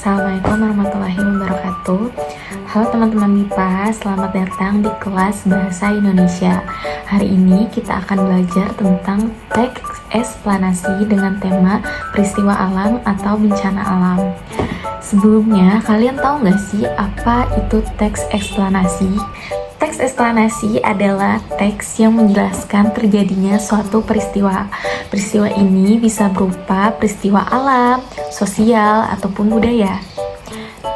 Assalamualaikum warahmatullahi wabarakatuh. Halo teman-teman MIPA, selamat datang di kelas Bahasa Indonesia. Hari ini kita akan belajar tentang teks eksplanasi dengan tema peristiwa alam atau bencana alam. Sebelumnya, kalian tahu nggak sih apa itu teks eksplanasi? Teks eksplanasi adalah teks yang menjelaskan terjadinya suatu peristiwa. Peristiwa ini bisa berupa peristiwa alam, sosial, ataupun budaya.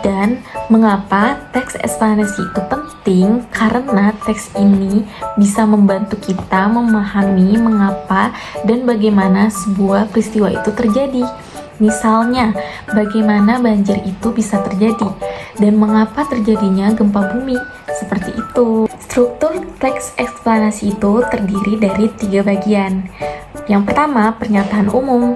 Dan mengapa teks eksplanasi itu penting? Karena teks ini bisa membantu kita memahami mengapa dan bagaimana sebuah peristiwa itu terjadi. Misalnya, bagaimana banjir itu bisa terjadi dan mengapa terjadinya gempa bumi. Seperti itu. Struktur teks eksplanasi itu terdiri dari 3 bagian. Yang pertama, pernyataan umum.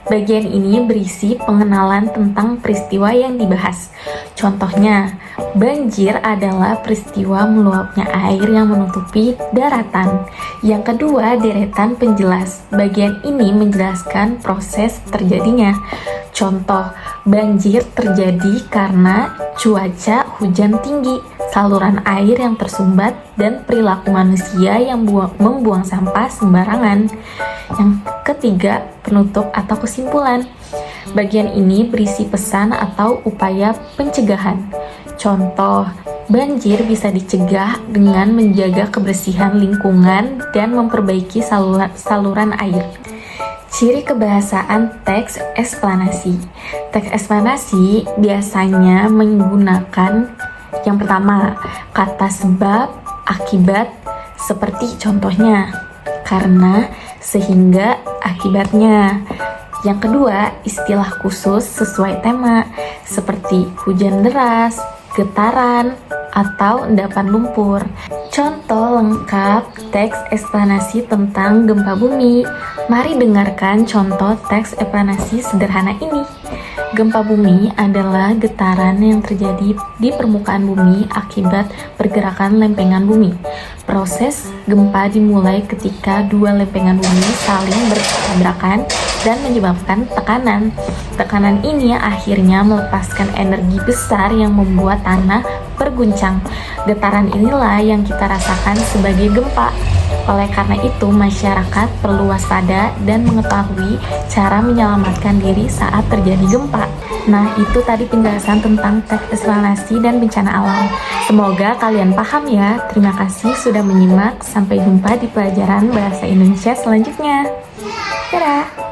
Bagian ini berisi pengenalan tentang peristiwa yang dibahas. Contohnya, banjir adalah peristiwa meluapnya air yang menutupi daratan. Yang kedua, deretan penjelas. Bagian ini menjelaskan proses terjadinya. Contoh, banjir terjadi karena cuaca hujan tinggi, saluran air yang tersumbat, dan perilaku manusia yang membuang sampah sembarangan. Yang ketiga, penutup atau kesimpulan. Bagian ini berisi pesan atau upaya pencegahan. Contoh, banjir bisa dicegah dengan menjaga kebersihan lingkungan dan memperbaiki saluran air. Ciri kebahasaan teks eksplanasi. Teks eksplanasi biasanya menggunakan yang pertama, kata sebab, akibat, seperti contohnya, karena, sehingga, akibatnya. Yang kedua, istilah khusus sesuai tema, seperti hujan deras, getaran, atau endapan lumpur. Contoh lengkap teks eksplanasi tentang gempa bumi. Mari dengarkan contoh teks eksplanasi sederhana ini. Gempa bumi adalah getaran yang terjadi di permukaan bumi akibat pergerakan lempengan bumi. Proses gempa dimulai ketika 2 lempengan bumi saling bertabrakan dan menyebabkan tekanan. Tekanan ini akhirnya melepaskan energi besar yang membuat tanah berguncang. Getaran inilah yang kita rasakan sebagai gempa. Oleh karena itu, masyarakat perlu waspada dan mengetahui cara menyelamatkan diri saat terjadi gempa. Nah, itu tadi penjelasan tentang teks eksplanasi dan bencana alam. Semoga kalian paham ya. Terima kasih sudah menyimak. Sampai jumpa di pelajaran Bahasa Indonesia selanjutnya. Dadah!